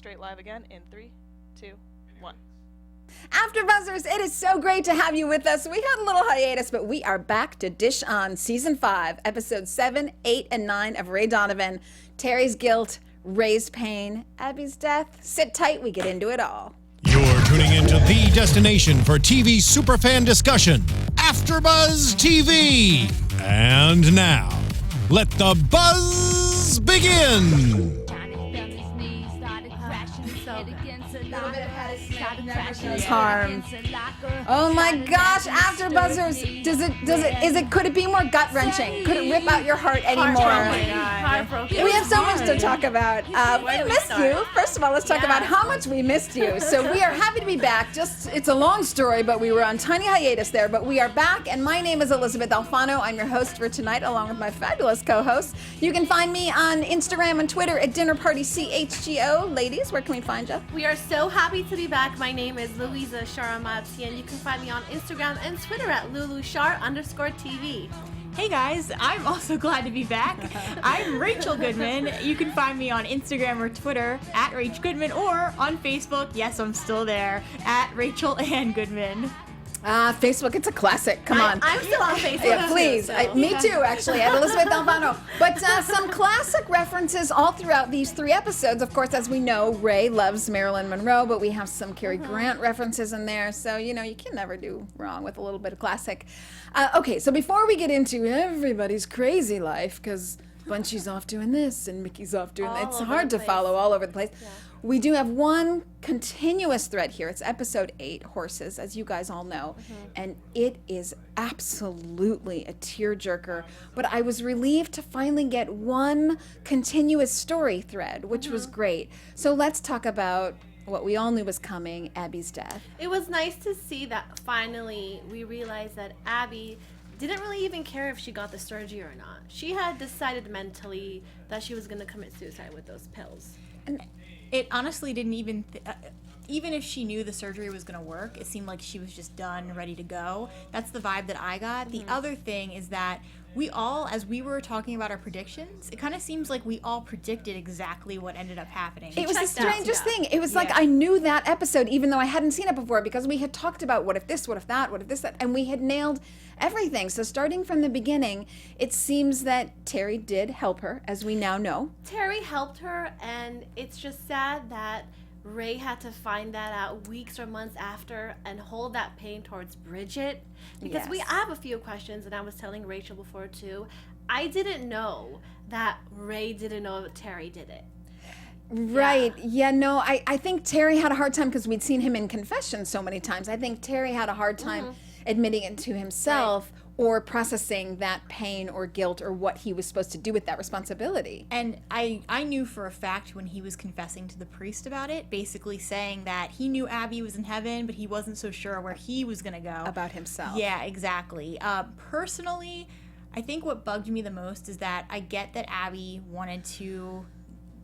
straight live again in 3, 2, 1. AfterBuzzers, it is so great to have you with us. We had a little hiatus, but we are back to dish on Season 5, Episodes 7, 8, and 9 of Ray Donovan. Terry's guilt, Ray's pain, Abby's death. Sit tight, we get into it all. You're tuning into the destination for TV superfan discussion, AfterBuzz TV. And now, let the buzz begin. Harm. Oh my gosh, AfterBuzzers! Could it be more gut wrenching? Could it rip out your heart anymore? We have so much to talk about. We missed you. First of all, let's talk about how much we missed you. So we are happy to be back. It's a long story, but we were on tiny hiatus there. But we are back, and my name is Elizabeth Alfano. I'm your host for tonight, along with my fabulous co-hosts. You can find me on Instagram and Twitter at DinnerPartyCHGO. Ladies, where can we find you? We are so happy to be back. My name is Louisa Sharamati, and you can find me on Instagram and Twitter at LuluShar_TV. Hey guys, I'm also glad to be back. I'm Rachel Goodman. You can find me on Instagram or Twitter at Rach Goodman, or on Facebook, yes, I'm still there, at Rachel Ann Goodman. Facebook, it's a classic. Come on. I'm still on Facebook. Yeah, please. Me too, actually, at Elizabeth Alfano. But some classic references all throughout these 3 episodes. Of course, as we know, Ray loves Marilyn Monroe, but we have some Cary Grant references in there. So, you can never do wrong with a little bit of classic. Okay, so before we get into everybody's crazy life, because Bunchy's off doing this and Mickey's off doing that, it's hard to follow all over the place. Yeah. We do have one continuous thread here. It's episode 8, Horses, as you guys all know. And it is absolutely a tearjerker. But I was relieved to finally get one continuous story thread, which was great. So let's talk about what we all knew was coming, Abby's death. It was nice to see that finally we realized that Abby didn't really even care if she got the surgery or not. She had decided mentally that she was going to commit suicide with those pills. And it honestly didn't even, even if she knew the surgery was going to work, it seemed like she was just done, ready to go. That's the vibe that I got. The other thing is that we all, as we were talking about our predictions, it kind of seems like we all predicted exactly what ended up happening. It was the strangest thing. It was like I knew that episode, even though I hadn't seen it before, because we had talked about what if this, what if that, what if this, that, and we had nailed everything. So starting from the beginning, it seems that Terry did help her, as we now know. Terry helped her, and it's just sad that Ray had to find that out weeks or months after and hold that pain towards Bridget. Because I have a few questions, and I was telling Rachel before too. I didn't know that Ray didn't know that Terry did it. Right. Yeah, no, I think Terry had a hard time because we'd seen him in confession so many times. I think Terry had a hard time admitting it to himself or processing that pain or guilt or what he was supposed to do with that responsibility. And I knew for a fact when he was confessing to the priest about it, basically saying that he knew Abby was in heaven, but he wasn't so sure where he was going to go. About himself. Yeah, exactly. Personally, I think what bugged me the most is that I get that Abby wanted to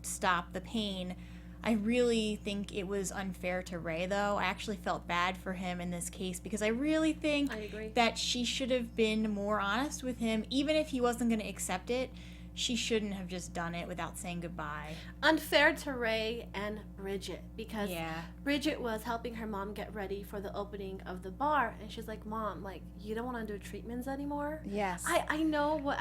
stop the pain. I really think it was unfair to Ray, though. I actually felt bad for him in this case because I really think that she should have been more honest with him. Even if he wasn't going to accept it, she shouldn't have just done it without saying goodbye. Unfair to Ray and Bridget, because Bridget was helping her mom get ready for the opening of the bar, and she's like, Mom, like, you don't want to do treatments anymore? Yes. I know what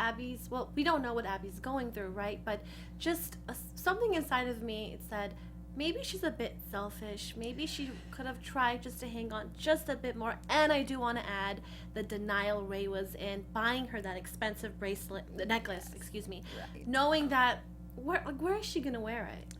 we don't know what Abby's going through, right? But just something inside of me, it said, maybe she's a bit selfish. Maybe she could have tried just to hang on just a bit more. And I do want to add the denial Ray was in, buying her that expensive necklace, knowing that, where is she going to wear it?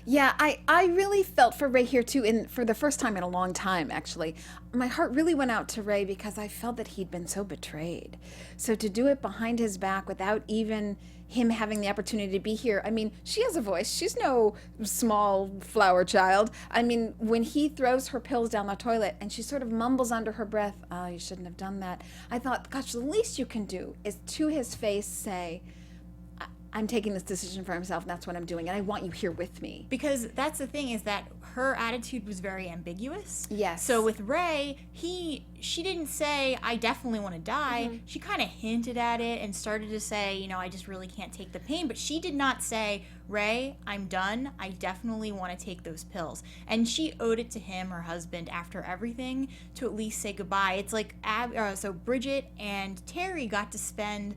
Yeah, I really felt for Ray here too, and for the first time in a long time, actually. My heart really went out to Ray because I felt that he'd been so betrayed. So to do it behind his back without even him having the opportunity to be here. I mean, she has a voice. She's no small flower child. I mean, when he throws her pills down the toilet and she sort of mumbles under her breath, oh, you shouldn't have done that. I thought, gosh, the least you can do is to his face say, I'm taking this decision for himself, and that's what I'm doing, and I want you here with me. Because that's the thing, is that her attitude was very ambiguous. Yes. So with Ray, she didn't say, I definitely want to die. She kind of hinted at it and started to say, you know, I just really can't take the pain. But she did not say, Ray, I'm done. I definitely want to take those pills. And she owed it to him, her husband, after everything, to at least say goodbye. It's like, so Bridget and Terry got to spend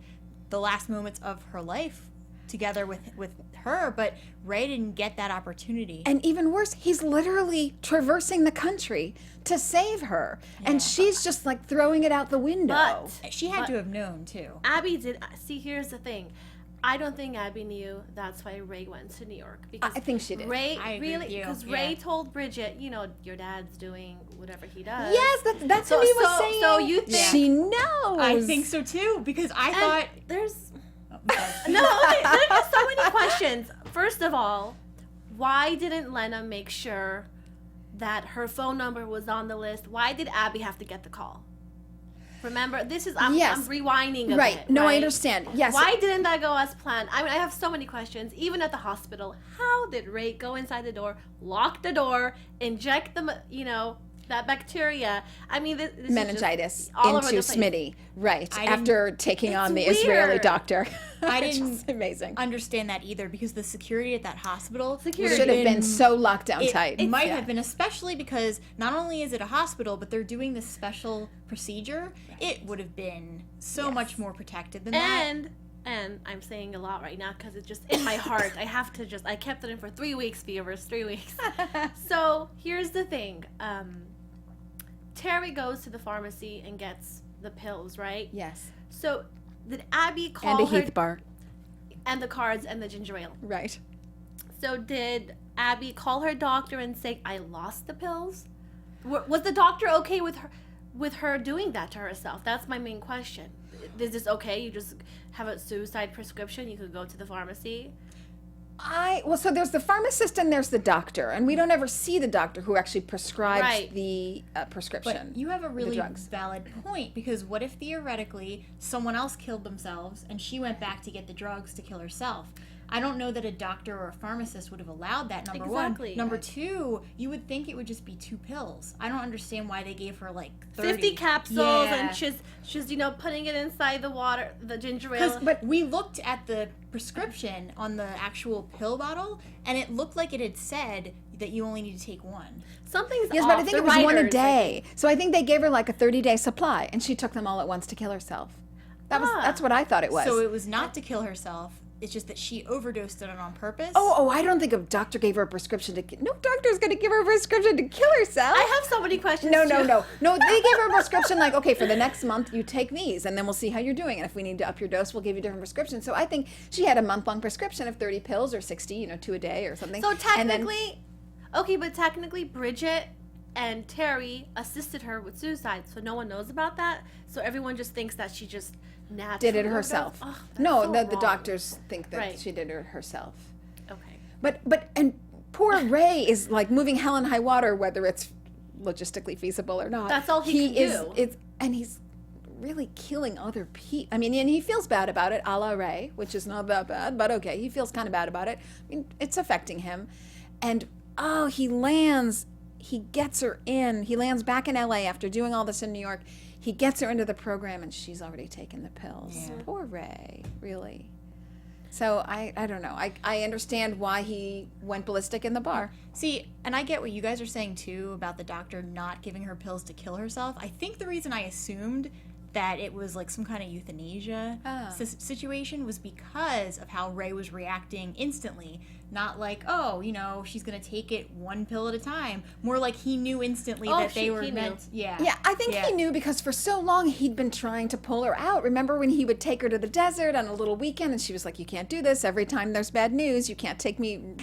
the last moments of her life together with her, but Ray didn't get that opportunity. And even worse, he's literally traversing the country to save her. And she's just like throwing it out the window. But She had to have known, too. Abby did. See, here's the thing. I don't think Abby knew that's why Ray went to New York. Because I think she did. Ray I agree with you. because Yeah. Ray told Bridget, you know, your dad's doing whatever he does. Yes, that's what he was saying. So you think she knows. I think so, too, because I and thought... there's Oh, sorry. no, there's just so many questions. First of all, why didn't Lena make sure that her phone number was on the list? Why did Abby have to get the call? Remember, this is I'm rewinding a Right. bit. No, right? I understand. Yes. Why didn't that go as planned? I mean, I have so many questions. Even at the hospital, how did Ray go inside the door, lock the door, inject the, you know, that bacteria? I mean, this meningitis is just all over into the place. Smitty, right? I After taking on the It's Israeli weird. doctor. I Which didn't is amazing. understand that either, because the security at that hospital Security. Should have been so locked down it, tight. It might Yeah. have been, especially because not only is it a hospital, but they're doing this special procedure. It would have been so much more protected than that. And I'm saying a lot right now because it's just in my heart. I kept it in for 3 weeks, viewers, 3 weeks. So here's the thing. Terry goes to the pharmacy and gets the pills, right? Yes. So did Abby And call a her Heath bar. and the cards and the ginger ale? Right. So did Abby call her doctor and say, I lost the pills? Was the doctor okay with her doing that to herself? That's my main question. Is this okay? You just have a suicide prescription, you could go to the pharmacy? So there's the pharmacist and there's the doctor, and we don't ever see the doctor who actually prescribes Right. the prescription. But you have a really drugs. valid point, because what if theoretically someone else killed themselves and she went back to get the drugs to kill herself? I don't know that a doctor or a pharmacist would have allowed that, number Exactly. one. Number two, you would think it would just be 2 pills. I don't understand why they gave her like 30. 50 capsules, Yeah. and she's putting it inside the water, the ginger ale. But we looked at the prescription on the actual pill bottle, and it looked like it had said that you only need to take 1. Something's Yes, off. but I think The it was one a writers, day. So I think they gave her like a 30-day supply, and she took them all at once to kill herself. That's what I thought it was. So it was not to kill herself. It's just that she overdosed it on purpose. Oh, I don't think a doctor gave her a prescription to. No doctor's going to give her a prescription to kill herself. I have so many questions. No. too. No, they gave her a prescription like, okay, for the next month, you take these, and then we'll see how you're doing. And if we need to up your dose, we'll give you different prescriptions. So I think she had a month-long prescription of 30 pills or 60, 2 a day or something. So And then- technically, Bridget and Terry assisted her with suicide, so no one knows about that. So everyone just thinks that she just naturally did it overdosed. herself. Ugh, that's No, so the wrong. doctors think that Right. she did it herself. Okay. But poor Ray is like moving hell and high water, whether it's logistically feasible or not. That's all he can do. And he's really killing other people. I mean, and he feels bad about it, a la Ray, which is not that bad, but okay, he feels kind of bad about it. I mean, it's affecting him. And he gets her in. He lands back in LA after doing all this in New York. He gets her into the program, and she's already taken the pills. Yeah. Poor Ray, really. So I don't know. I understand why he went ballistic in the bar. See, and I get what you guys are saying too about the doctor not giving her pills to kill herself. I think the reason I assumed that it was like some kind of euthanasia situation was because of how Ray was reacting instantly. Not like, oh, she's going to take it 1 pill at a time. More like he knew instantly that they were he meant. knew. Yeah. Yeah, I think he knew because for so long he'd been trying to pull her out. Remember when he would take her to the desert on a little weekend and she was like, you can't do this. Every time there's bad news, you can't take me,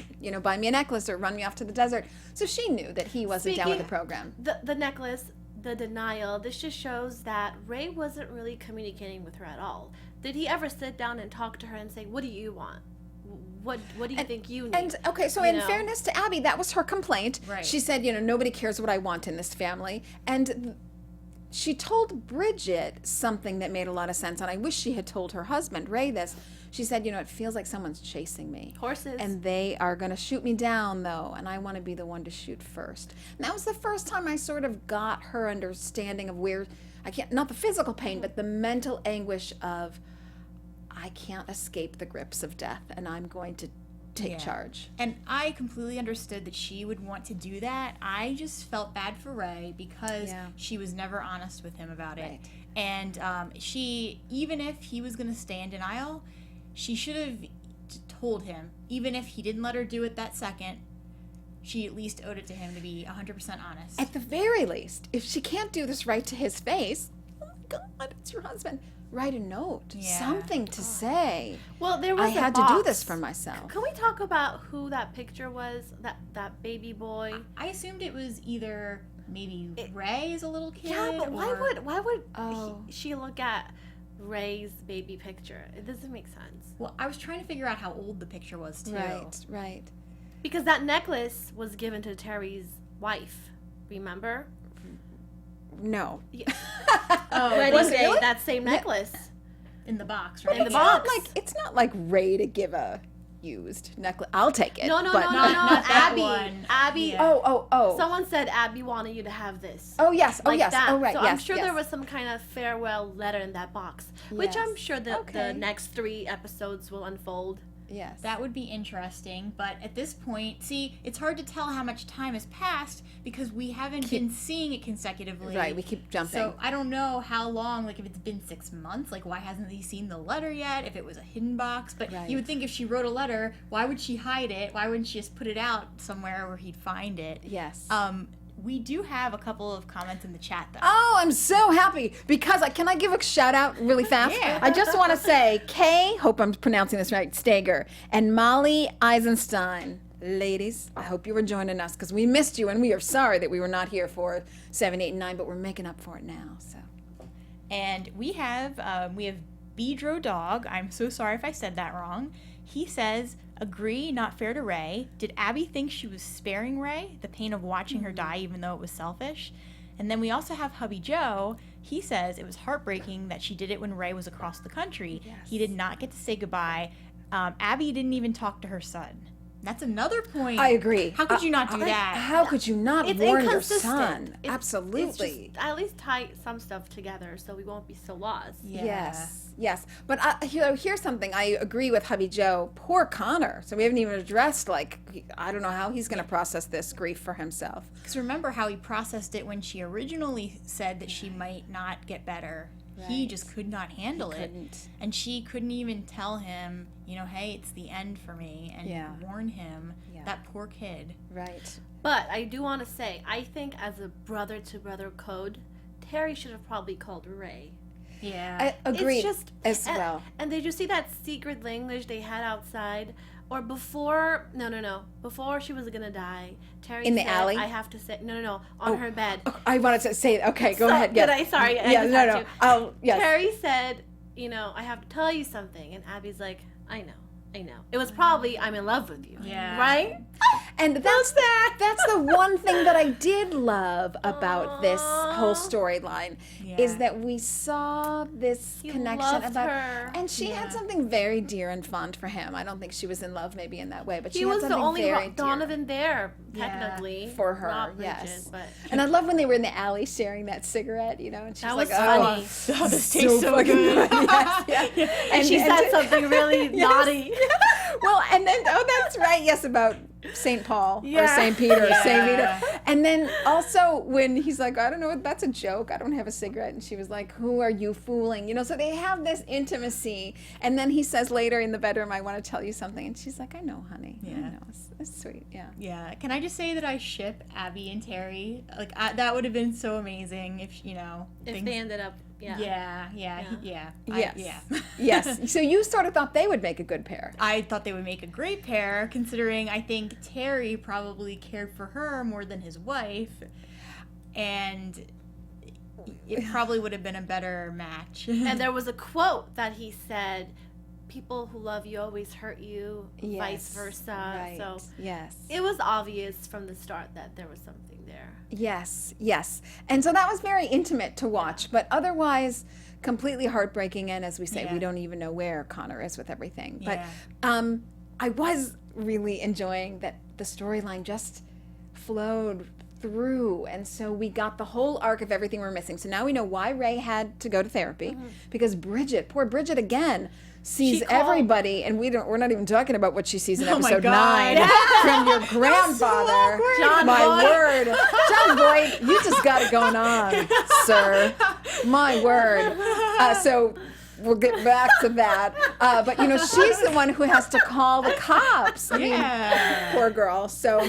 buy me a necklace or run me off to the desert. So she knew that he wasn't down with the program. The necklace, the denial, this just shows that Ray wasn't really communicating with her at all. Did he ever sit down and talk to her and say, what do you want? What do you think you need? And okay, so in fairness to Abby, that was her complaint. Right. She said, nobody cares what I want in this family. And she told Bridget something that made a lot of sense, and I wish she had told her husband, Ray, this. She said, it feels like someone's chasing me. Horses. And they are going to shoot me down, though, and I want to be the one to shoot first. And that was the first time I sort of got her understanding of where, not the physical pain, but the mental anguish of, I can't escape the grips of death, and I'm going to take charge. And I completely understood that she would want to do that. I just felt bad for Ray because she was never honest with him about it. And she, even if he was going to stay in denial, she should have told him, even if he didn't let her do it that second, she at least owed it to him to be 100% honest. At the very least, if she can't do this right to his face, oh my God, it's your husband. Write a note, something to say. Well, there was I had to do this for myself. Can we talk about who that picture was? That baby boy. I assumed it was either maybe Ray as a little kid. Yeah, but why would Oh. she look at Ray's baby picture? It doesn't make sense. Well, I was trying to figure out how old the picture was too. Right. Because that necklace was given to Terry's wife. Remember? No. Wedding day, that same necklace. In the box, right? In the box. It's not like Ray to give a used necklace. I'll take it. No, but not that Abby. one. Abby. Yeah. Oh. Someone said Abby wanted you to have this. Oh, yes. Like yes. that. Oh, right. So yes. I'm sure yes. there was some kind of farewell letter in that box, which I'm sure the next 3 episodes will unfold. Yes. That would be interesting, but at this point, see, it's hard to tell how much time has passed because we haven't been seeing it consecutively. Right, we keep jumping. So I don't know how long, like if it's been 6 months, like why hasn't he seen the letter yet? If it was a hidden box, but you would think if she wrote a letter, why would she hide it? Why wouldn't she just put it out somewhere where he'd find it? Yes. We do have a couple of comments in the chat, though. Oh, I'm so happy because can I give a shout out really fast? Yeah. I just want to say Kay, hope I'm pronouncing this right, Stager, and Molly Eisenstein. Ladies, I hope you were joining us because we missed you and we are sorry that we were not here for 7, 8, and 9, but we're making up for it now. So, and we have Beedro Dog. I'm so sorry if I said that wrong. He says, agree, not fair to Ray. Did Abby think she was sparing Ray the pain of watching her die even though it was selfish? And then we also have Hubby Joe. He says it was heartbreaking that she did it when Ray was across the country. Yes. He did not get to say goodbye. Abby didn't even talk to her son. That's another point. I agree. How could you not do that? How could you not It's warn your inconsistent. son? It's Absolutely. just, at least tie some stuff together so we won't be so lost. Yeah. Yes. But here's something. I agree with Hubby Joe. Poor Connor. So we haven't even addressed, I don't know how he's going to process this grief for himself. Because remember how he processed it when she originally said that she might not get better. He just could not handle it. And she couldn't even tell him, hey, it's the end for me, and warn him. That poor kid. Right. But I do want to say, I think as a brother-to-brother code, Terry should have probably called Ray. Yeah. I agree It's just, as well. And did you see that secret language they had outside? Or before, before she was going to die, Terry In the said, alley? I have to say, on her bed. I wanted to say, okay, go ahead. Did Yes. Sorry. I Yeah, just no, had no. to. Yes. Terry said, I have to tell you something. And Abby's like, I know. It was probably, I'm in love with you. Yeah. Right? And that's the one thing that I did love about this whole storyline is that we saw this connection loved about her. and she had something very dear and fond for him. I don't think she was in love maybe in that way, but she He had was the something only very dear Donovan there, technically. for her. Not Bridget, Yes. But And I love when they were in the alley sharing that cigarette, and she's that like, was funny. "Oh, this tastes so good." Yes. And she said something really naughty. Well, and then that's right. Yes, about St. Paul or St. Peter, St. Peter. And then also when he's like, I don't know, that's a joke. I don't have a cigarette. And she was like, who are you fooling? So they have this intimacy. And then he says later in the bedroom, I want to tell you something. And she's like, I know, honey. Yeah. I know. It's sweet. Yeah. Yeah. Can I just say that I ship Abby and Terry? That would have been so amazing if, If they ended up, Yes. Yes. So you sort of thought they would make a good pair. I thought they would make a great pair, considering I think Terry probably cared for her more than his wife, and it probably would have been a better match. And there was a quote that he said, people who love you always hurt you, vice versa. Right. So yes. it was obvious from the start that there was something there. Yes, yes. And so that was very intimate to watch, but otherwise completely heartbreaking. And as we say, we don't even know where Connor is with everything. But I was really enjoying that the storyline just flowed through. And so we got the whole arc of everything we're missing. So now we know why Ray had to go to therapy, because Bridget, poor Bridget again, sees everybody, and we're not even talking about what she sees in episode 9 from your grandfather. John My Boyd. word. John Boyd, you just got it going on, sir. My word. So we'll get back to that. But, you know, she's the one who has to call the cops. I mean, poor girl. So...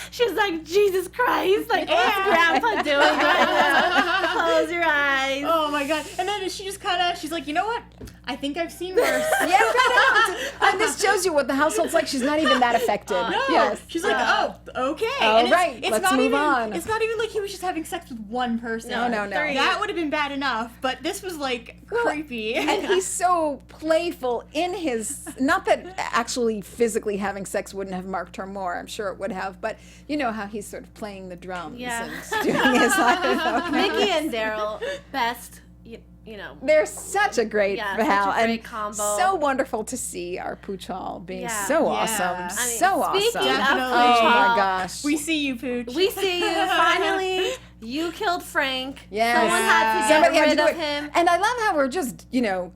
She's like, Jesus Christ, like, what's Grandpa doing right now? Close your eyes. Oh my God. And then she just she's like, you know what? I think I've seen worse. Yes, I know. And this shows you what the household's like. She's not even that affected. No. Yes. She's like, oh, okay. Oh, And right. Let's not move even, on. It's not even like he was just having sex with one person. No. That would have been bad enough, but this was like creepy. And he's so playful in his, not that actually physically having sex wouldn't have marked her more. I'm sure it would have, but you know how he's sort of playing the drums and doing his life. Mickey and Daryl, best, you know. They're such a great Yeah, pal, such a great and combo. so wonderful to see our Pooch Hall being Yeah. so Yeah. awesome, I mean, so awesome. speaking of Definitely. Oh Pooch my Hall, gosh. We see you, Pooch. we see you finally. You killed Frank. Yes. Someone had to get Somebody had to rid do of it. him. And I love how we're just, you know,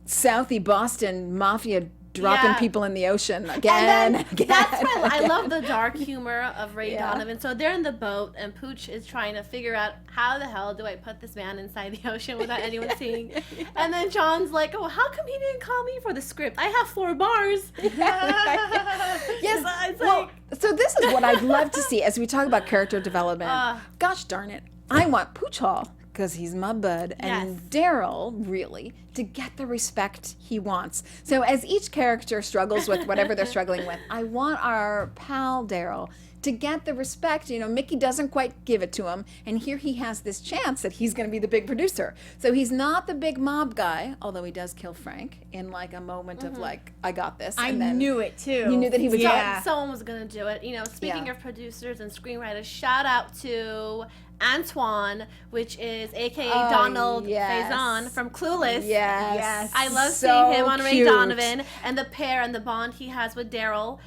Southie Boston mafia dropping Yeah. people in the ocean again. And then that's why I love the dark humor of Ray Donovan. So they're in the boat, and Pooch is trying to figure out, how the hell do I put this man inside the ocean without anyone seeing? And then John's like, oh, how come he didn't call me for the script? I have 4 bars. Yes. It's Well, like, so this is what I'd love to see as we talk about character development. Gosh darn it. I want Pooch Hall, because he's my bud, and Daryl, really, to get the respect he wants. So as each character struggles with whatever they're struggling with, I want our pal Daryl to get the respect. You know, Mickey doesn't quite give it to him, and here he has this chance that he's going to be the big producer. So he's not the big mob guy, although he does kill Frank in like a moment of like, I got this. I and then knew it too. You knew that he would someone was going to do it. You know, speaking Yeah. of producers and screenwriters, shout out to Antoine, which is a.k.a. Donald yes. Faison from Clueless. Yes. I love So seeing him on Ray cute. Donovan and the pair and the bond he has with Daryl.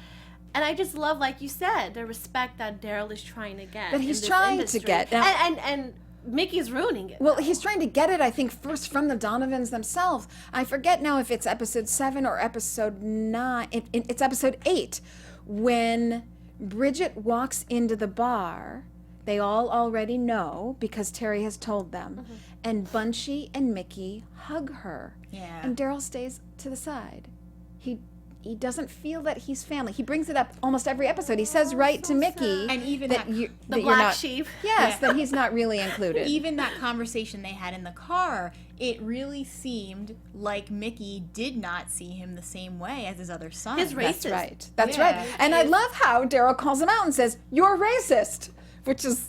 And I just love, like you said, the respect that Daryl is trying to get. That he's in this trying to industry. get. Now- And Mickey's ruining it. Well, he's trying to get it, I think, first from the Donovans themselves. I forget now if it's episode 7 or episode 9. It's episode 8, when Bridget walks into the bar. They all already know because Terry has told them. And Bunchy and Mickey hug her. Yeah. And Daryl stays to the side. He doesn't feel that he's family. He brings it up almost every episode. He says right to Mickey And even that that- you, the that you're black not, sheep. Yes, that he's not really included. Even that conversation they had in the car, it really seemed like Mickey did not see him the same way as his other son. His That's racist. right. That's Yeah. right. And I love how Daryl calls him out and says, "You're racist," which is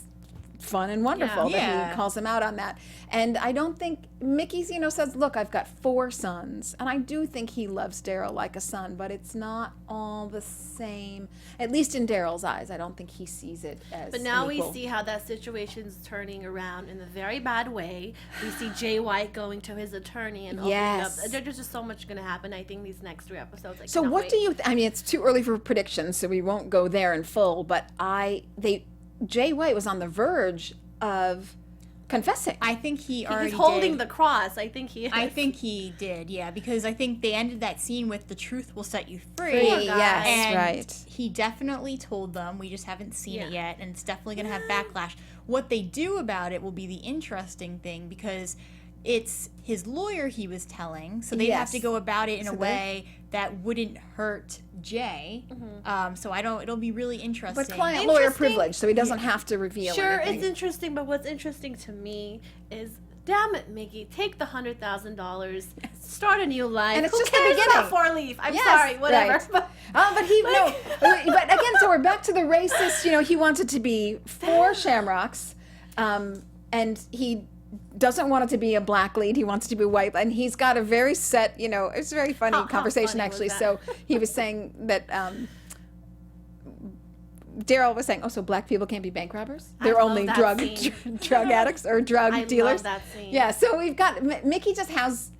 fun and wonderful that Yeah. he calls him out on that. And I don't think Mickey's, says, "Look, I've got 4 sons," and I do think he loves Daryl like a son, but it's not all the same. At least in Daryl's eyes, I don't think he sees it as. But now an we equal. see how that situation's turning around in a very bad way. We see Jay White going to his attorney and opening Yes. up. There's just so much going to happen, I think, these next 3 episodes. So what do you? I mean, it's too early for predictions, so we won't go there in full. But Jay White was on the verge of confessing. I think he already He's holding did. the cross. I think he is. I think he did, yeah, because I think they ended that scene with "the truth will set you free." Free, yes, and right. He definitely told them. We just haven't seen it Yeah. yet, and it's definitely going to have backlash. What they do about it will be the interesting thing, because it's his lawyer he was telling, so they have Yes. to go about it in So a way that wouldn't hurt Jay. So it'll be really interesting. But client lawyer Interesting. privilege, so he doesn't have to reveal Sure, anything. it's interesting, but what's interesting to me is, damn it, Mickey, take the $100,000, start a new life. And it's Who just the cares beginning. about 4 Leaf? I'm Yes, sorry, whatever. right. But But again, so we're back to the racist. He wanted to be 4 Shamrocks, and he doesn't want it to be a black lead. He wants it to be white. And he's got a very set, it's a very funny How conversation, funny actually. was So he was saying that Daryl was saying, so black people can't be bank robbers? They're love only that drug scene. drug addicts or drug I dealers. love that scene. Yeah, so we've got, Mickey just has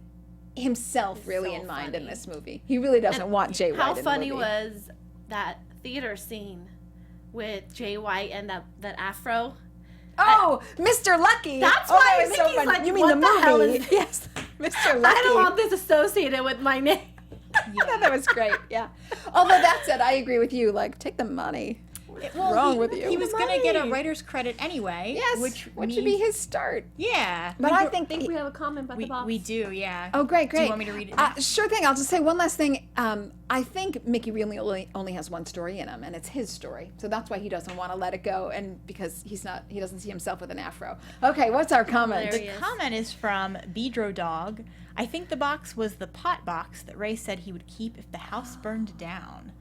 himself really so in mind in funny. this movie. He really doesn't want Jay White How in the funny movie. was that theater scene with Jay White and that afro? Oh, Mr. Lucky. That's oh, why that was so Mickey's funny. like, You mean what the the hell movie? is this? Yes, Mr. Lucky. I don't want this associated with my name. Yeah, that was great. Yeah. Although that said, I agree with you. Like, take the money. What's wrong with you? He was going to get a writer's credit anyway. Yes, which should be his start. Yeah. But I think We have a comment about the box. We do, yeah. Oh, great. Do you want me to read it? Sure thing. I'll just say one last thing. I think Mickey really only has one story in him, and it's his story. So that's why he doesn't want to let it go, and because he doesn't see himself with an afro. Okay, what's our comment? Hilarious. The comment is from Bedro Dog. I think the box was the pot box that Ray said he would keep if the house burned down.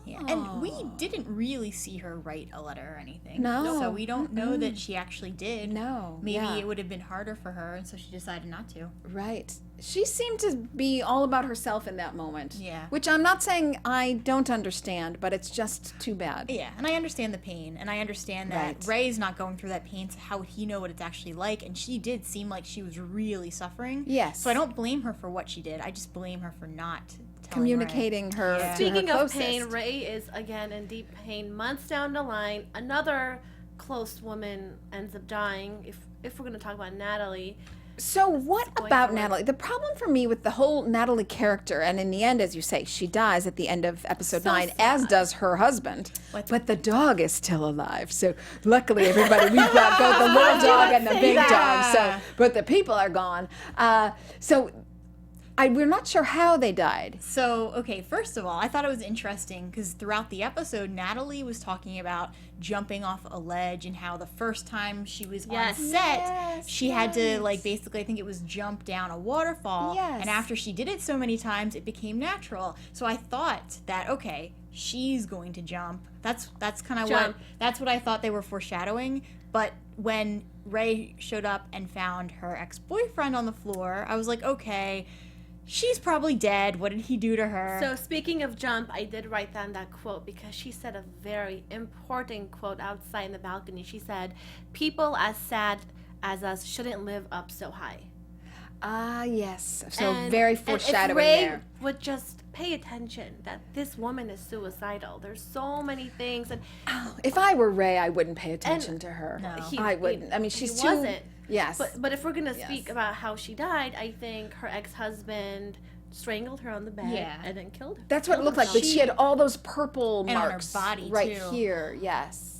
Yeah, and we didn't really see her write a letter or anything. No. So we don't know that she actually did. No, Maybe yeah. it would have been harder for her, and so she decided not to. Right. She seemed to be all about herself in that moment. Yeah. Which I'm not saying I don't understand, but it's just too bad. Yeah, and I understand the pain, and I understand that Right. Ray's not going through that pain, so how would he know what it's actually like? And she did seem like she was really suffering. Yes. So I don't blame her for what she did. I just blame her for not telling Communicating her. Yeah. To Speaking her of pain, closest. Ray is again in deep pain. Months down the line, another close woman ends up dying. If we're going to talk about Natalie, So what going about forward. Natalie? The problem for me with the whole Natalie character, and in the end, as you say, she dies at the end of episode So 9, sad. as does her husband. What? But the dog is still alive. So luckily, everybody, we've got both the little dog and the big dog. So, but the people are gone. We're not sure how they died. So, okay, first of all, I thought it was interesting because throughout the episode, Natalie was talking about jumping off a ledge and how the first time she was Yes. on set, Yes, she had to, right. basically, I think it was jump down a waterfall. Yes. And after she did it so many times, it became natural. So I thought that, okay, she's going to jump. That's kind of Jump. that's what I thought they were foreshadowing. But when Ray showed up and found her ex-boyfriend on the floor, I was like, okay, she's probably dead. What did he do to her? so speaking of jump, I did write down that quote because she said a very important quote outside in the balcony. She said, "People as sad as us shouldn't live up so high." Ah, yes. So And- very and foreshadowing if Ray there. would just pay attention that this woman is suicidal. There's so many things, and If I were Ray, I wouldn't pay attention to her. No. I wouldn't. I mean, he she's too. wasn't. Yes. But if we're gonna Yes. speak about how she died, I think her ex-husband strangled her on the bed Yeah. and then killed her. That's what it Killed looked like. But herself. she had all those purple And on her marks body, right too. here. Yes.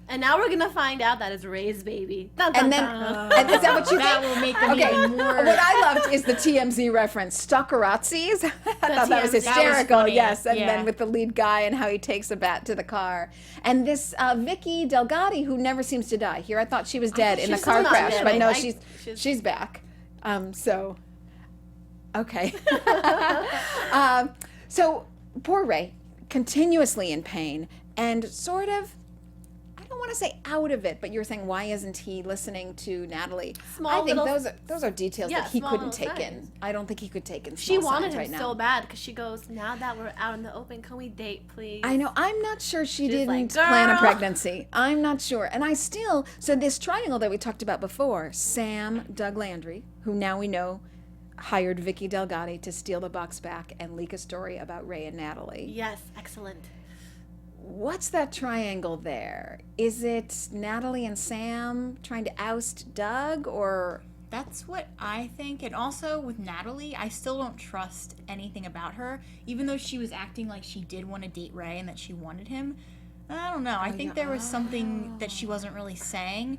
And now we're gonna find out that it's Ray's baby. Dun, dun, And then, dun. and is that what you that think? will make them Okay. even more. What I loved is the TMZ reference, Stalkerazzis. I thought that was TMZ. That was hysterical. funny, Yes, and yeah. then with the lead guy and how he takes a bat to the car, and this Vicky Delgatti who never seems to die. Here, I thought she was dead in the she's car not crash, dead. but no, she's- she's back. So, okay. So poor Ray, continuously in pain and sort of. I don't want to say out of it, but you're saying why isn't he listening to Natalie? Small I think little- those are details Yeah, that he small couldn't little take in. signs. I don't think he could take in. She small wanted signs him right so now. bad because she goes, "Now that we're out in the open, can we date, please?" I know. I'm not sure she She's like, didn't plan a "Girl." pregnancy. I'm not sure. And I still, so this triangle that we talked about before, Sam, Doug Landry, who now we know hired Vicky Delgatti to steal the box back and leak a story about Ray and Natalie. Yes, excellent. What's that triangle there? Is it Natalie and Sam trying to oust Doug, or That's what I think. And also with Natalie, I still don't trust anything about her. Even though she was acting like she did want to date Ray and that she wanted him. I don't know. I think there was something that she wasn't really saying.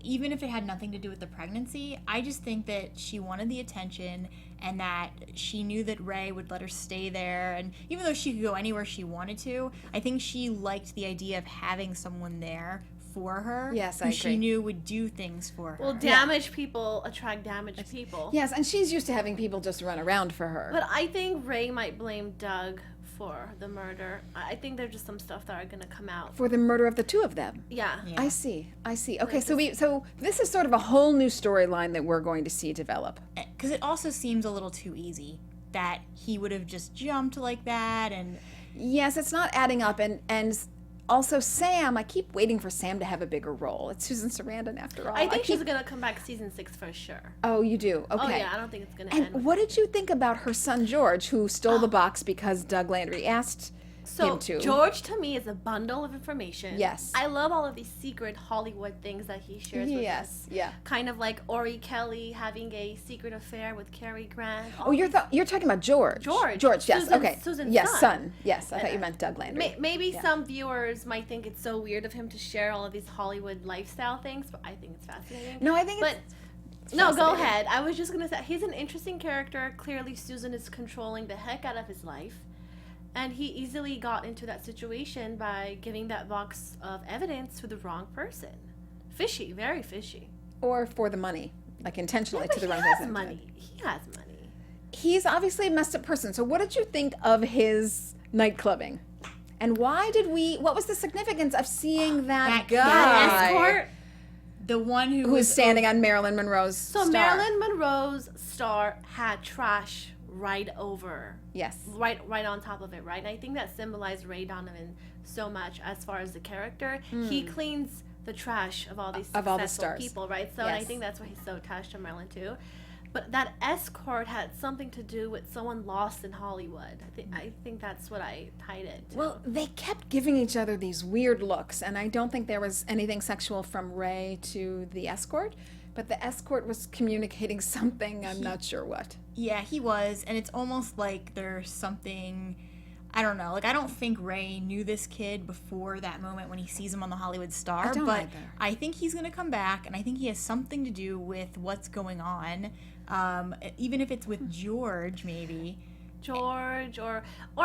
Even if it had nothing to do with the pregnancy, I just think that she wanted the attention and that she knew that Ray would let her stay there. And even though she could go anywhere she wanted to, I think she liked the idea of having someone there for her. Yes, who I she agree. knew would do things for her. Well, damaged people attract damaged people. yes, and she's used to having people just run around for her. But I think Ray might blame Doug for the murder. I think there's just some stuff that are gonna come out. For the murder of the two of them. Yeah. I see. Okay, so this is sort of a whole new storyline that we're going to see develop. Because it also seems a little too easy that he would have just jumped like that, and Yes, it's not adding up, and also Sam. I keep waiting for Sam to have a bigger role. It's Susan Sarandon after all. I think she's gonna come back season 6 for sure. Oh, you do? Okay. Oh yeah, I don't think it's gonna And end. what did you think about her son George, who stole the box because Doug Landry asked So him to? George to me is a bundle of information. Yes. I love all of these secret Hollywood things that he shares with us. Yes. Yeah. Kind of like Ori Kelly having a secret affair with Cary Grant. Oh, you're talking about George. George. George. Yes. Susan's- Okay. Susan's yes. son. Yes. I thought you meant Doug Landry. Maybe some viewers might think it's so weird of him to share all of these Hollywood lifestyle things, but I think it's fascinating. No, I think But it's no, go fascinating. ahead. I was just gonna say he's an interesting character. Clearly, Susan is controlling the heck out of his life, and he easily got into that situation by giving that box of evidence to the wrong person. Fishy, very fishy. Or for the money, like intentionally But to the he wrong has person. money. He has money. He's obviously a messed up person. So, what did you think of his nightclubbing? And what was the significance of seeing that guy That escort. the one who who was was standing on Marilyn Monroe's So star? Marilyn Monroe's star had trash right over. Yes. Right on top of it, right? And I think that symbolized Ray Donovan so much as far as the character. He cleans the trash of all these Of all the successful stars. people, right? So and I Yes. think that's why he's so attached to Marilyn too. But that escort had something to do with someone lost in Hollywood. I think that's what I tied it to. Well, they kept giving each other these weird looks, and I don't think there was anything sexual from Ray to the escort, but the escort was communicating something, I'm not sure what. Yeah, he was, and it's almost like there's something, I don't know, like I don't think Ray knew this kid before that moment when he sees him on the Hollywood Star, I don't but either. I think he's gonna come back, and I think he has something to do with what's going on, even if it's with George, maybe. George, or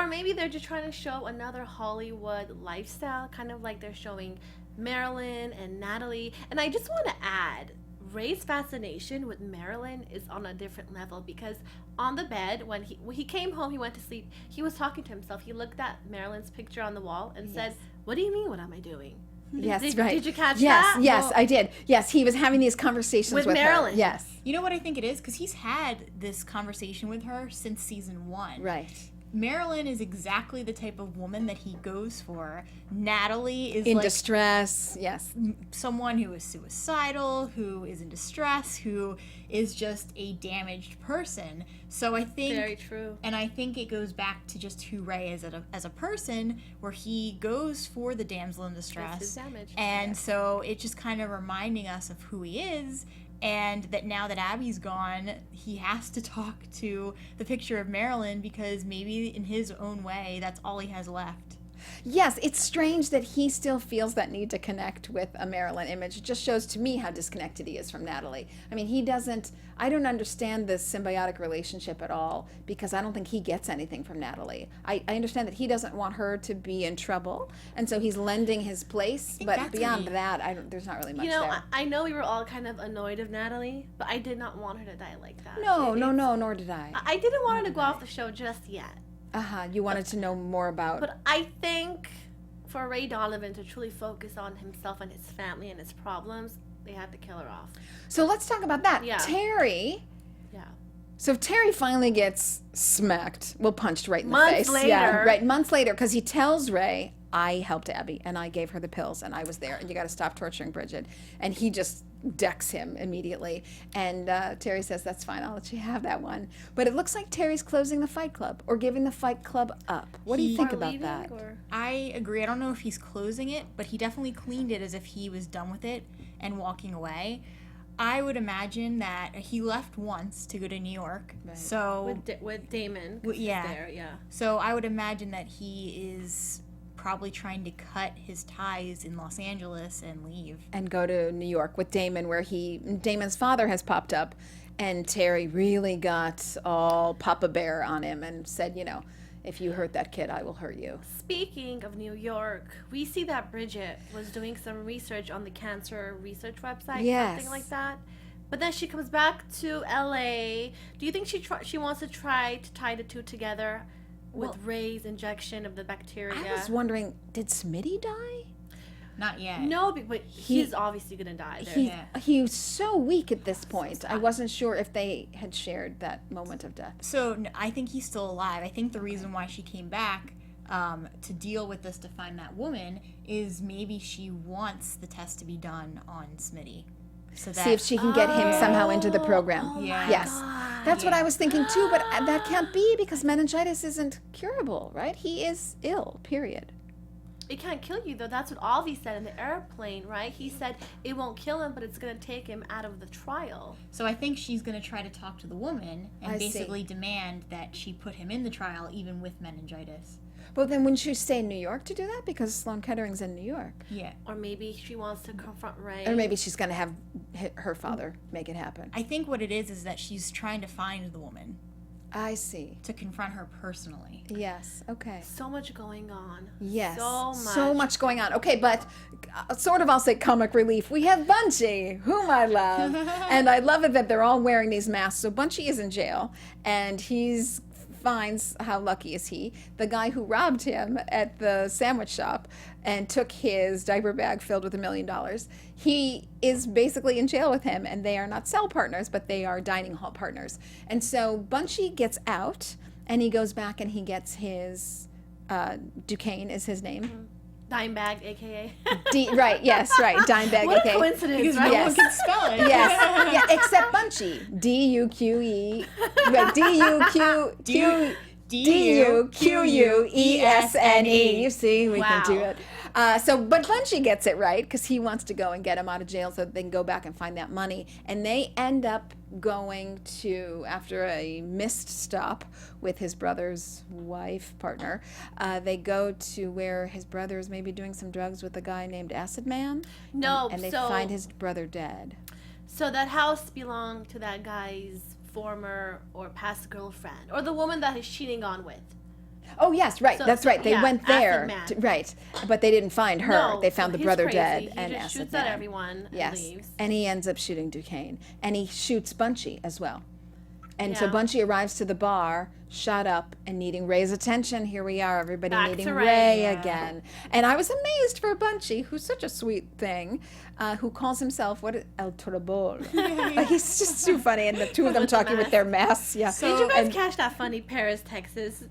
maybe they're just trying to show another Hollywood lifestyle, kind of like they're showing Marilyn and Natalie. And I just want to add, Ray's fascination with Marilyn is on a different level, because on the bed when he came home, he went to sleep, he was talking to himself. He looked at Marilyn's picture on the wall and said, "What do you mean? What am I doing?" Yes, did, right. Did you catch yes, that? Yes, Well, I did. Yes, he was having these conversations With with Marilyn. her. Yes, You know what I think it is? Because he's had this conversation with her since season 1. right. Marilyn is exactly the type of woman that he goes for. Natalie is In like distress, yes. someone who is suicidal, who is in distress, who is just a damaged person. So I think, Very true. and I think it goes back to just who Ray is as a person, where he goes for the damsel in distress. his damage. And so it's just kind of reminding us of who he is. And that now that Abby's gone, he has to talk to the picture of Marilyn, because maybe in his own way, that's all he has left. Yes, it's strange that he still feels that need to connect with a Marilyn image. It just shows to me how disconnected he is from Natalie. I mean, I don't understand this symbiotic relationship at all, because I don't think he gets anything from Natalie. I understand that he doesn't want her to be in trouble, and so he's lending his place, but that's beyond what that, there's not really much You know, there. I know we were all kind of annoyed of Natalie, but I did not want her to die like that. No, It- nor did I. I didn't want her to go off the show just yet. You wanted to know more about... But I think for Ray Donovan to truly focus on himself and his family and his problems, they had to kill her off. So let's talk about that. Yeah. Terry... Yeah. So Terry finally gets smacked, punched right in the Months face. later. Yeah, right, months later, because he tells Ray, I helped Abby, and I gave her the pills, and I was there, and you got to stop torturing Bridget. And he just decks him immediately. And Terry says, that's fine, I'll let you have that one. But it looks like Terry's closing the Fight Club, or giving the Fight Club up. What do you think Or about leaving, that? or- I agree. I don't know if he's closing it, but he definitely cleaned it as if he was done with it and walking away. I would imagine that he left once to go to New York. Right. So with Damon. 'cause he's yeah. There, yeah. So I would imagine that he is probably trying to cut his ties in Los Angeles and leave. And go to New York with Damon, where Damon's father has popped up, and Terry really got all Papa Bear on him and said, if you hurt that kid, I will hurt you. Speaking of New York, we see that Bridget was doing some research on the cancer research website, Yes. something like that. But then she comes back to LA. Do you think she wants to try to tie the two together? with Ray's injection of the bacteria. I was wondering, did Smitty die? Not yet. No, but he's obviously gonna die. He's so weak at this point. I wasn't sure if they had shared that moment of death. So I think he's still alive. I think the reason why she came back to deal with this, to find that woman, is maybe she wants the test to be done on Smitty. So that, See if she can get him somehow into the program. Yes. That's what I was thinking too, but that can't be because meningitis isn't curable, right? He is ill, period. It can't kill you, though. That's what Avi said in the airplane, right? He said it won't kill him, but it's going to take him out of the trial. So I think she's going to try to talk to the woman and I see. basically demand that she put him in the trial, even with meningitis. But then wouldn't you stay in New York to do that? Because Sloan Kettering's in New York. Yeah. Or maybe she wants to confront Ray. Or maybe she's going to have her father make it happen. I think what it is that she's trying to find the woman I see. to confront her personally. Yes, okay. So much going on. Yes. So much going on. Okay, but sort of I'll say comic relief. We have Bunchy, whom I love. And I love it that they're all wearing these masks. So Bunchy is in jail, and he's finds, how lucky is he, the guy who robbed him at the sandwich shop and took his diaper bag filled with $1 million. He is basically in jail with him, and they are not cell partners, but they are dining hall partners. And so Bunchy gets out, and he goes back and he gets his, Duquesne is his name. Dime bag, a.k.a. Right, yes, right, dime bag, What okay. a coincidence, Because right? no one can spell it. Yes, yeah, except Bunchy. D-U-Q-E, right, D-U-Q-U-E-S-N-E. You see, we can do Wow. it. But Bunchy gets it right because he wants to go and get him out of jail so that they can go back and find that money. And they end up going to, after a missed stop with his brother's wife, partner, they go to where his brother is maybe doing some drugs with a guy named Acid Man. No, And they so find his brother dead. so that house belonged to that guy's former or past girlfriend, or the woman that he's cheating on with. Oh yes, right. So- That's right. They yeah, went Acid there, Man. right? But they didn't find her. No, they found so the he's brother crazy. dead He and just Acid shoots Man. at everyone Yes, and leaves. and he ends up shooting Duquesne, and he shoots Bunchy as well. And so Yeah. Bunchy arrives to the bar, shot up and needing Ray's attention. Here we are, everybody Back needing to Ray, Ray, yeah. again. And I was amazed for Bunchy, who's such a sweet thing, who calls himself El Turabol. Like, he's just too funny, and the two of them With the talking with mask. their masks. Yeah. Did you guys And- catch that funny Paris, Texas?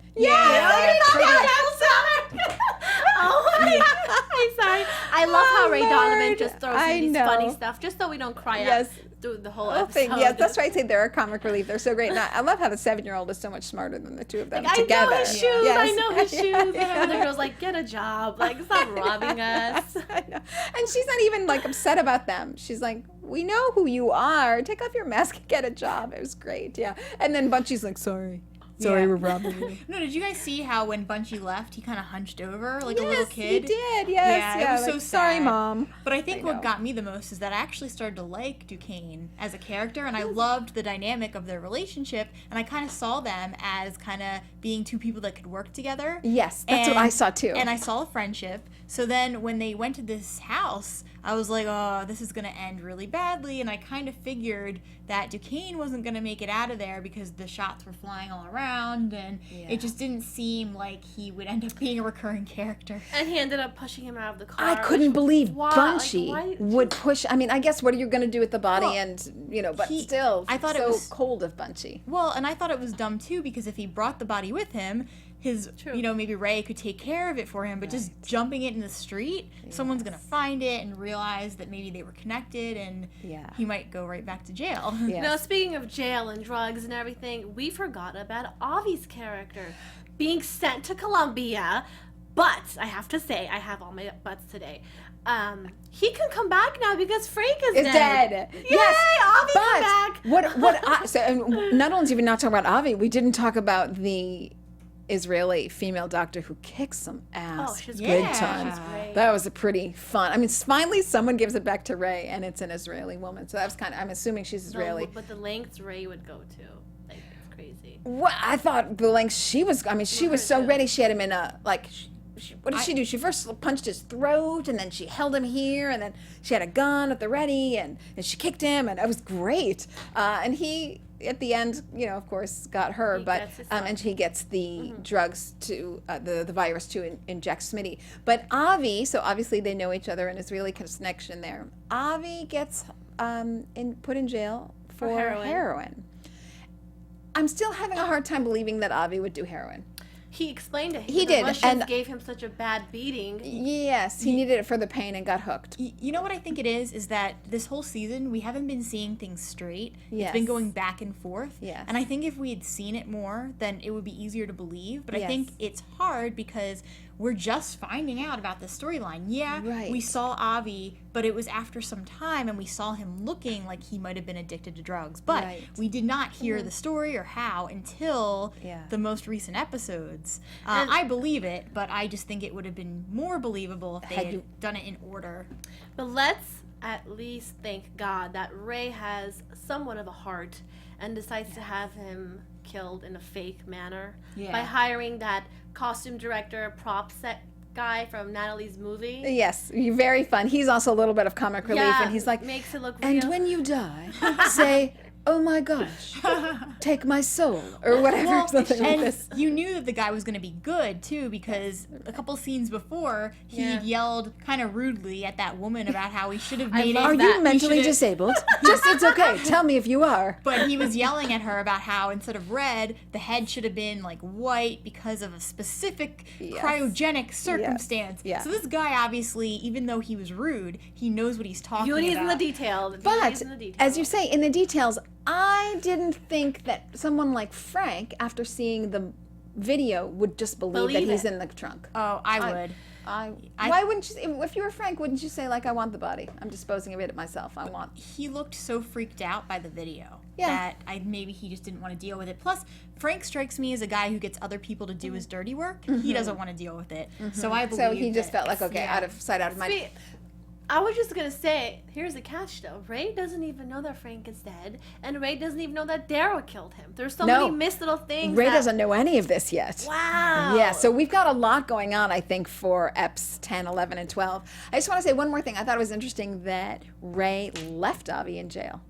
Oh my God, I'm sorry. I love how Ray Donovan Lord. just throws I in these know. funny stuff just so we don't cry Yes. out through the whole Oh, episode. yeah, that's why I say they're a comic relief. They're so great. And I love how the 7-year-old is so much smarter than the two of them I together. know his shoes. Yes. I know his shoes. And Yeah. the other girl's like, get a job. Like, stop robbing us. I know. And she's not even like upset about them. She's like, we know who you are. Take off your mask and get a job. It was great. Yeah. And then Bunchy's like, sorry. Sorry, Yeah. we're robbing you. No, did you guys see how when Bunchy left, he kind of hunched over like a little Yes, kid? he did. Yes. Yeah, it was so like, sorry, sad. Mom. But I think I know. what got me the most is that I actually started to like Duquesne as a character, and I loved the dynamic of their relationship, and I kind of saw them as kind of being two people that could work together. Yes, that's what I saw too. And I saw a friendship. So then when they went to this house, I was like, oh, this is going to end really badly. And I kind of figured that Duquesne wasn't going to make it out of there because the shots were flying all around, and it just didn't seem like he would end up being a recurring character. And he ended up pushing him out of the car. I couldn't believe why- like, Bunchy why- would push. I mean, I guess what are you going to do with the body Well, and, but he- still, I thought it so was- cold of Bunchy. Well, and I thought it was dumb too, because if he brought the body with him, his, True. maybe Ray could take care of it for him, but just jumping it in the street, someone's going to find it and realize that maybe they were connected, and he might go right back to jail. Yes. Now, speaking of jail and drugs and everything, we forgot about Avi's character being sent to Colombia. But I have to say, I have all my buts today. He can come back now because Frank is dead. Yay, Yes, Avi but come back. and not only did we not talk about Avi, we didn't talk about the Israeli female doctor who kicks some ass. Oh, she's big great. time. She's great. That was a pretty fun. I mean, finally someone gives it back to Ray, and it's an Israeli woman. So that was I'm assuming she's Israeli. No, but the lengths Ray would go to, like, it's crazy. Well, I thought the length she was. I mean, she was so too. ready. She had him in a like. What did she do? She first punched his throat, and then she held him here, and then she had a gun at the ready, and she kicked him, and it was great. And he at the end, of course, got her, He but gets his son. and he gets the drugs to the virus to inject Smitty. But Avi, so obviously they know each other, and there's really connection there. Avi gets put in jail for heroin. I'm still having a hard time believing that Avi would do heroin. He explained it. He The did, Russians and- gave him such a bad beating. Yes, he needed it for the pain and got hooked. You know what I think it is that this whole season we haven't been seeing things straight. Yes. It's been going back and forth. Yes. And I think if we had seen it more, then it would be easier to believe. But I Yes. think it's hard because we're just finding out about the storyline. Yeah, Right. we saw Avi, but it was after some time, and we saw him looking like he might have been addicted to drugs. But Right. we did not hear the story or how until Yeah. the most recent episodes. And- I believe it, but I just think it would have been more believable if they Had had you- done it in order. But let's at least thank God that Ray has somewhat of a heart and decides to have him killed in a fake manner Yeah. by hiring that costume director, prop set guy from Natalie's movie. Yes, very fun. He's also a little bit of comic relief, and he's like, makes it look and real. when you die, say, oh my gosh, take my soul, or whatever, something like and this. you knew that the guy was going to be good too, because a couple scenes before he Yeah. yelled kind of rudely at that woman about how he should have made it. Are that. you He mentally should've- disabled? Just, it's okay. Tell me if you are. But he was yelling at her about how instead of red, the head should have been like white because of a specific Yes. cryogenic circumstance. Yeah. So this guy obviously, even though he was rude, he knows what he's talking Beauty's in about. the detail. But, Beauty's in the detail. as you say, in the details, I didn't think that someone like Frank, after seeing the video, would just believe that Believe he's it. in the trunk. Oh, I would. Why wouldn't you, if you were Frank, wouldn't you say, like, I want the body? I'm disposing of it myself. I want. He looked so freaked out by the video Yeah. that maybe he just didn't want to deal with it. Plus, Frank strikes me as a guy who gets other people to do his dirty work. He doesn't want to deal with it. So I believe So he just that- felt like, okay, yeah. out of sight, out of mind. I was just gonna say, here's the catch though. Ray doesn't even know that Frank is dead, and Ray doesn't even know that Daryl killed him. There's so No. many missed little things. Ray that- doesn't know any of this yet. Wow. Yeah, so we've got a lot going on, I think, for EPs 10, 11, and 12. I just want to say one more thing. I thought it was interesting that Ray left Avi in jail.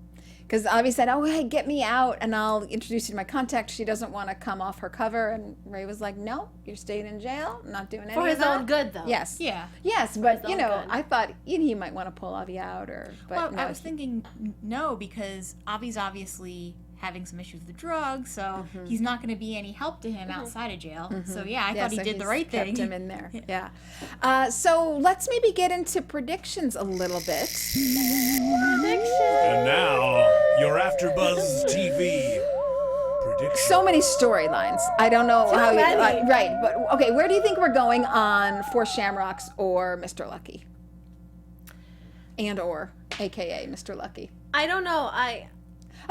Because Avi said, oh, hey, get me out, and I'll introduce you to my contact. She doesn't want to come off her cover. And Ray was like, no, you're staying in jail. I'm not doing anything. For his own good though. Yes. Yeah. Yes, but, his own good. I thought he might want to pull Avi out. But Well, no, I was thinking no, because Avi's obviously having some issues with drugs, so he's not going to be any help to him outside of jail. So yeah, I thought he so did the he's right kept thing. him in there. Yeah. So let's maybe get into predictions a little bit. And now, your AfterBuzz TV prediction. So many storylines. I don't know how you many. right, but okay, where do you think we're going on Four Shamrocks or Mr. Lucky? Or AKA Mr. Lucky. I don't know.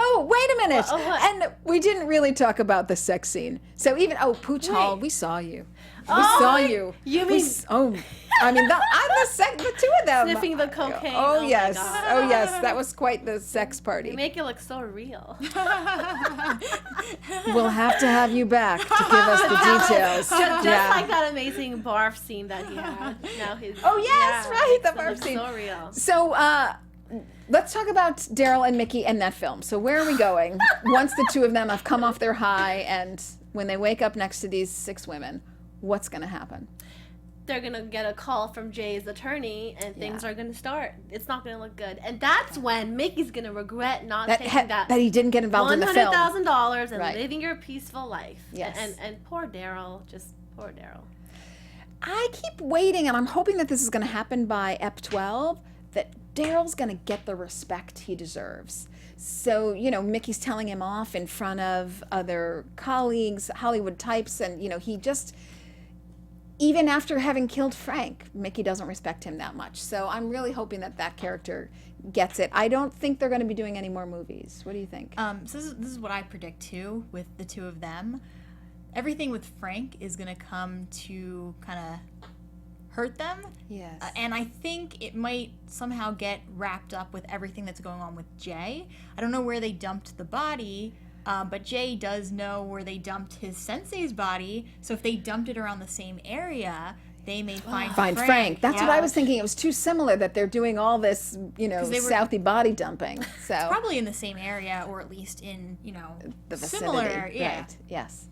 Oh, wait a minute. Well, what? And we didn't really talk about the sex scene. So even Pooch Hall, we saw you. We Oh, saw you. you We mean- s- I mean, the two of them. Sniffing the cocaine. Oh, my yes. God. Oh, yes. That was quite the sex party. You make it look so real. We'll have to have you back to give us the details. Just Yeah. like that amazing barf scene that he had. Now his. Oh, yes, right, the it barf looks scene. So real. So, let's talk about Daryl and Mickey and that film. So, where are we going once the two of them have come off their high, and when they wake up next to these 6 women, what's going to happen? They're gonna get a call from Jay's attorney, and things Yeah. are gonna start. It's not gonna look good, and that's when Mickey's gonna regret not That taking that he didn't get involved in the film. $100,000 and Right. living your peaceful life. Yes. And poor Daryl, just poor Daryl. I keep waiting, and I'm hoping that this is going to happen by EP 12, that Daryl's going to get the respect he deserves. So, Mickey's telling him off in front of other colleagues, Hollywood types, and, he just, even after having killed Frank, Mickey doesn't respect him that much. So I'm really hoping that character gets it. I don't think they're going to be doing any more movies. What do you think? So this is what I predict too with the two of them. Everything with Frank is going to come to kind of hurt them. Yes. And I think it might somehow get wrapped up with everything that's going on with Jay. I don't know where they dumped the body, but Jay does know where they dumped his sensei's body. So if they dumped it around the same area, they may find Frank. That's what Yeah. I was thinking. It was too similar that they're doing all this, they were- Southie body dumping. So Probably in the same area, or at least in, the similar vicinity. area. Yeah. Right. Yes.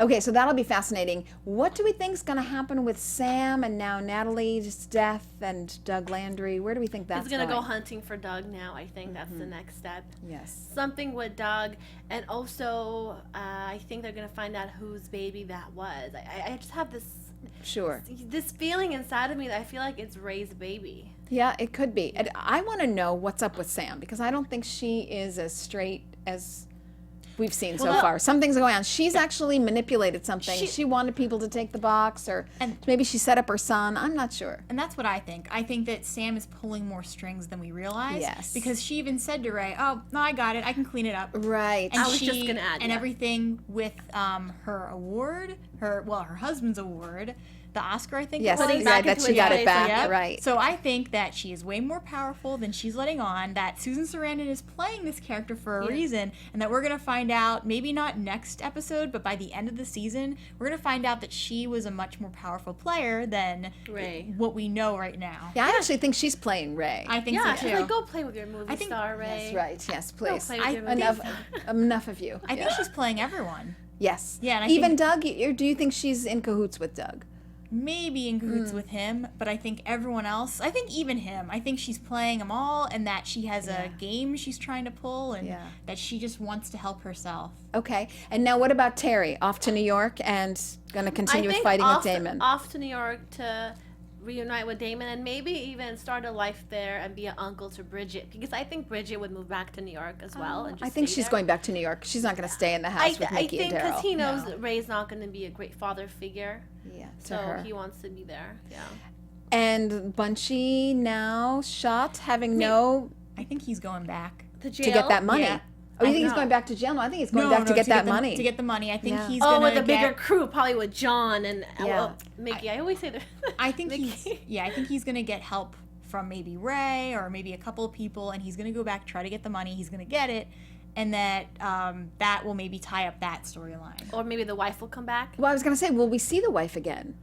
Okay, so that'll be fascinating. What do we think is going to happen with Sam and now Natalie's death and Doug Landry? Where do we think that's He's gonna going? go hunting for Doug now. I think that's the next step. Yes. Something with Doug, and also I think they're gonna find out whose baby that was. I just have Sure. this feeling inside of me that I feel like it's Ray's baby. Yeah, it could be. And I want to know what's up with Sam because I don't think she is as straight as we've seen so Well, far. Something's going on. She's actually manipulated something. She- She wanted people to take the box, or And- maybe she set up her son. I'm not sure. And that's what I think. I think that Sam is pulling more strings than we realize. Yes. Because she even said to Ray, "Oh, no, I got it. I can clean it up." Right. And I was just gonna add, and yeah. everything with her award, her husband's award, the Oscar, I think. Yes, it was. Putting yeah, back that into she its got it place, back. yep. Right. So I think that she is way more powerful than she's letting on, that Susan Sarandon is playing this character for a reason, and that we're going to find out, maybe not next episode, but by the end of the season, we're going to find out that she was a much more powerful player than Ray. what we know right now. Yeah, I actually think she's playing Ray. I think Yeah, so she's too. like, go play with your movie think- star, Ray. That's right. Yes, Go please. play with your movie Enough, star. enough of you. I think she's playing everyone. Yes. Yeah, and I even think- Doug. Do you think she's in cahoots with Doug? Maybe in cahoots with him, but I think everyone else, I think even him, I think she's playing them all, and that she has a game she's trying to pull, and Yeah. that she just wants to help herself. Okay. And now what about Terry? Off to New York and going to continue with fighting with Damon. Off to New York to reunite with Damon and maybe even start a life there and be an uncle to Bridget, because I think Bridget would move back to New York as well. And just I think stay she's there. going back to New York. She's not going to stay in the house with I Mickey think and because Daryl. he knows that Ray's not going to be a great father figure, Yeah, to so her. he wants to be there. Yeah. And Bunchy now shot, having no I think he's going back. To jail. to get that money. Yeah. Oh, you think he's know. going back to jail? No, I think he's going back to get that money. To get the money. I think Yeah. he's Oh, gonna with a get, bigger crew, probably with John and Yeah. Mickey. I always say that. I think Mickey. I think he's gonna get help from maybe Ray or maybe a couple of people, and he's gonna go back, try to get the money. He's gonna get it, and that that will maybe tie up that storyline. Or maybe the wife will come back. Well, I was going to say, will we see the wife again?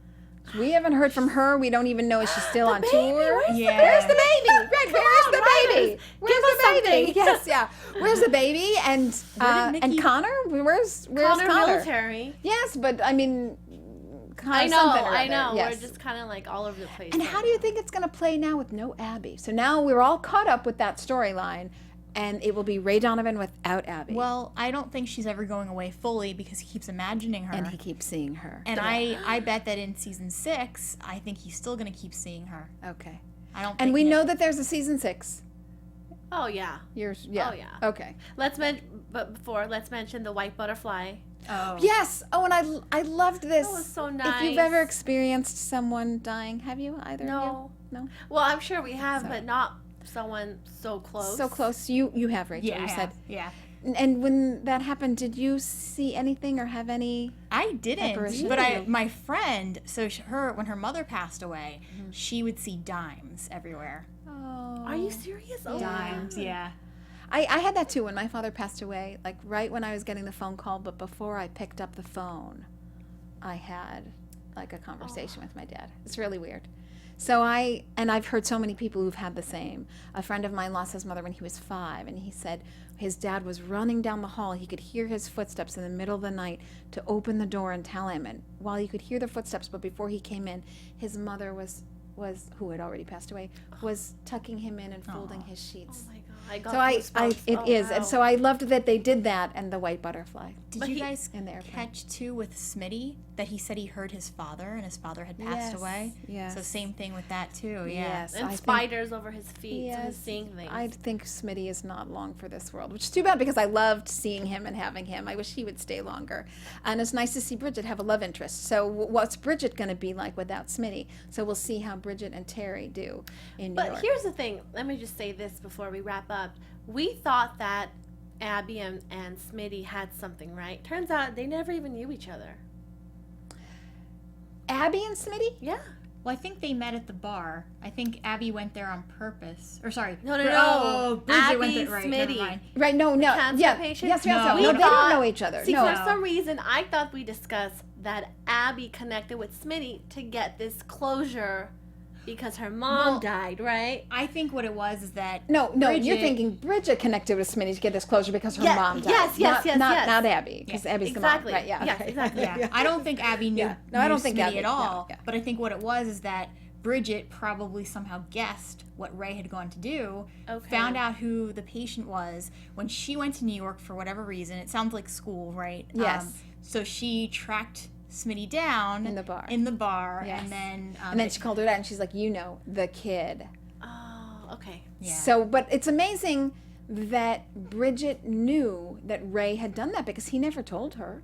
We haven't heard from her. We don't even know if she's still on tour. Yeah. Where's the baby? Right, where's the baby? Where's Give us the baby? something. Yes, yeah. Where's the baby? And Mickey- Connor? Where's Connor Connor? military. Yes, but I mean, Connor I know, something or I other. know. Yes. We're just kind of like all over the place. And right how do you think it's going to play now with no Abby? So now we're all caught up with that storyline, and it will be Ray Donovan without Abby. Well, I don't think she's ever going away fully because he keeps imagining her. and he keeps seeing her. And I bet that in season 6, I think he's still gonna keep seeing her. Okay. I don't. And think we he- know that there's a season 6. Oh yeah. Yeah. Oh, yeah. Okay. Let's mention the white butterfly. Oh. Yes. Oh, and I loved this. That was so If you've nice. ever experienced someone dying, have you either? of No. you? No. Well, I'm sure we have, Sorry. but not someone so close. So close. You have, Rachel. Yeah. You I said. have. Yeah. And when that happened, did you see anything or have any? I didn't, Apparition. but my friend. So when her mother passed away, she would see dimes everywhere. Oh. Are you serious? Oh, Dimes. my God. Yeah. I had that too when my father passed away. Like right when I was getting the phone call, but before I picked up the phone, I had like a conversation with my dad. It's really weird. So I've heard so many people who've had the same. A friend of mine lost his mother when he was 5, and he said his dad was running down the hall. He could hear his footsteps in the middle of the night to open the door and tell him. And while he could hear the footsteps, but before he came in, his mother was who had already passed away, was tucking him in and folding his sheets. Oh my God. I got So I goosebumps. it Oh, is, wow. and so I loved that they did that and the white butterfly. Did But you he- guys in the airplane. catch too with Smitty that he said he heard his father and his father had passed Yes, away? yes. So same thing with that too. Yeah. Yes, And I think- spiders over his feet, so Yes, he's seeing things. I think Smitty is not long for this world, which is too bad because I loved seeing him and having him. I wish he would stay longer. And it's nice to see Bridget have a love interest. So what's Bridget going to be like without Smitty? So we'll see how Bridget and Terry do in New But York. here's the thing. Let me just say this before we wrap up. We thought that Abby and Smitty had something, right? Turns out they never even knew each other. Abby and Smitty? Yeah. Well, I think they met at the bar. I think Abby went there on purpose. Or sorry. No. Oh, Bridget went Abby, there. Right. Never Smitty. mind. Right, no. cancer Yeah. patient? Yes, No. no, We they don't thought- know each other. See, no. for some reason, I thought we discussed that Abby connected with Smitty to get this closure because her mom died, right? I think what it was is that No, Bridget, you're thinking Bridget connected with Smitty to get this closure because her Yeah, mom died. yes, yes, Not Abby, because Abby's Exactly. the mom. Right, yeah, Yes, okay. exactly. Yeah, I don't think Abby knew, No, I don't knew think Smitty Abby- at no, all. yeah. But I think what it was is that Bridget probably somehow guessed what Ray had gone to do, Okay. found out who the patient was. When she went to New York for whatever reason, it sounds like school, right? Yes. So she tracked Smitty down In the bar. Yes. And then she called her out, and she's like, the kid. Oh, okay. yeah. So, but it's amazing that Bridget knew that Ray had done that because he never told her.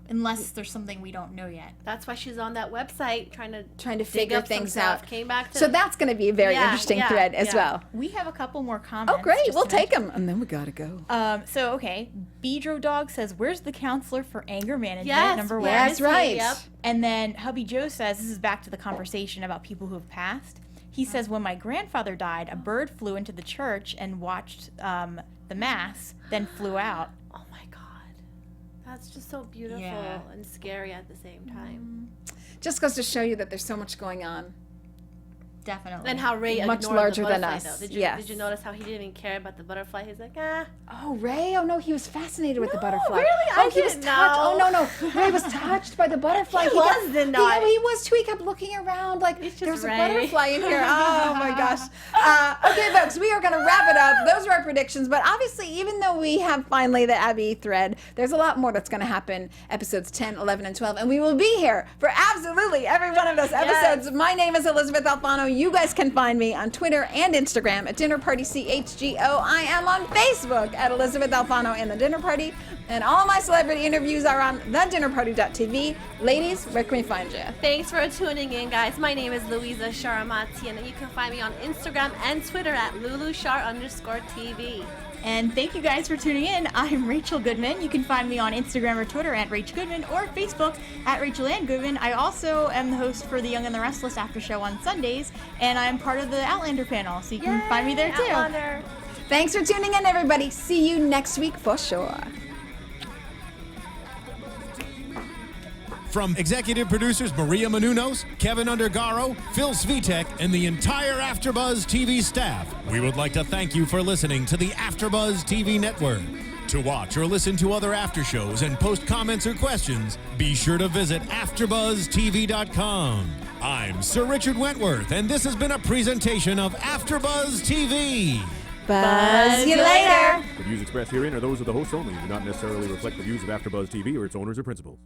Unless there's something we don't know yet. That's why she's on that website trying to Trying to dig figure up some things stuff. out. Came back to So that's going to be a very Yeah, interesting yeah, thread as yeah. well. We have a couple more comments. Oh, great. just We'll to take them. And then we got to go. So, okay. Beedro Dog says, where's the counselor for anger management? Yes, Number one. where That's is he? right. Yep. And then Hubby Joe says, this is back to the conversation about people who have passed. He says, when my grandfather died, a bird flew into the church and watched the mass, then flew out. Oh my God. That's just so beautiful Yeah. and scary at the same time. Just goes to show you that there's so much going on. Definitely. And how Ray Much ignored larger the than butterfly, us. Though. Yes. Did you notice how he didn't even care about the butterfly? He's like, ah. Oh, Ray? Oh, no, he was fascinated with the butterfly. really? Oh, I he was didn't touched. know. Oh, no. Ray was touched by the butterfly. He was, didn't I? He was too. He kept looking around like It's just there's a Ray. butterfly in here. Oh, my gosh. Okay, folks, we are going to wrap it up. Those are our predictions. But obviously, even though we have finally the Abby thread, there's a lot more that's going to happen episodes 10, 11, and 12. And we will be here for absolutely every one of those episodes. My name is Elizabeth Alfano. You guys can find me on Twitter and Instagram at Dinner Party CHGO. I am on Facebook at Elizabeth Alfano and the Dinner Party. And all my celebrity interviews are on thedinnerparty.tv. Ladies, where can we find you? Thanks for tuning in, guys. My name is Louisa Sharamati, and you can find me on Instagram and Twitter at LuluShar_TV. And thank you guys for tuning in. I'm Rachel Goodman. You can find me on Instagram or Twitter at Rach Goodman or Facebook at Rachel Ann Goodman. I also am the host for the Young and the Restless after show on Sundays, and I'm part of the Outlander panel, so you can find me there too. Outlander. Thanks for tuning in, everybody. See you next week for sure. From executive producers Maria Menounos, Kevin Undergaro, Phil Svitek, and the entire AfterBuzz TV staff, we would like to thank you for listening to the AfterBuzz TV network. To watch or listen to other after shows and post comments or questions, be sure to visit AfterBuzzTV.com. I'm Sir Richard Wentworth, and this has been a presentation of AfterBuzz TV. Buzz you later. The views expressed herein are those of the hosts only and do not necessarily reflect the views of AfterBuzz TV or its owners or principals.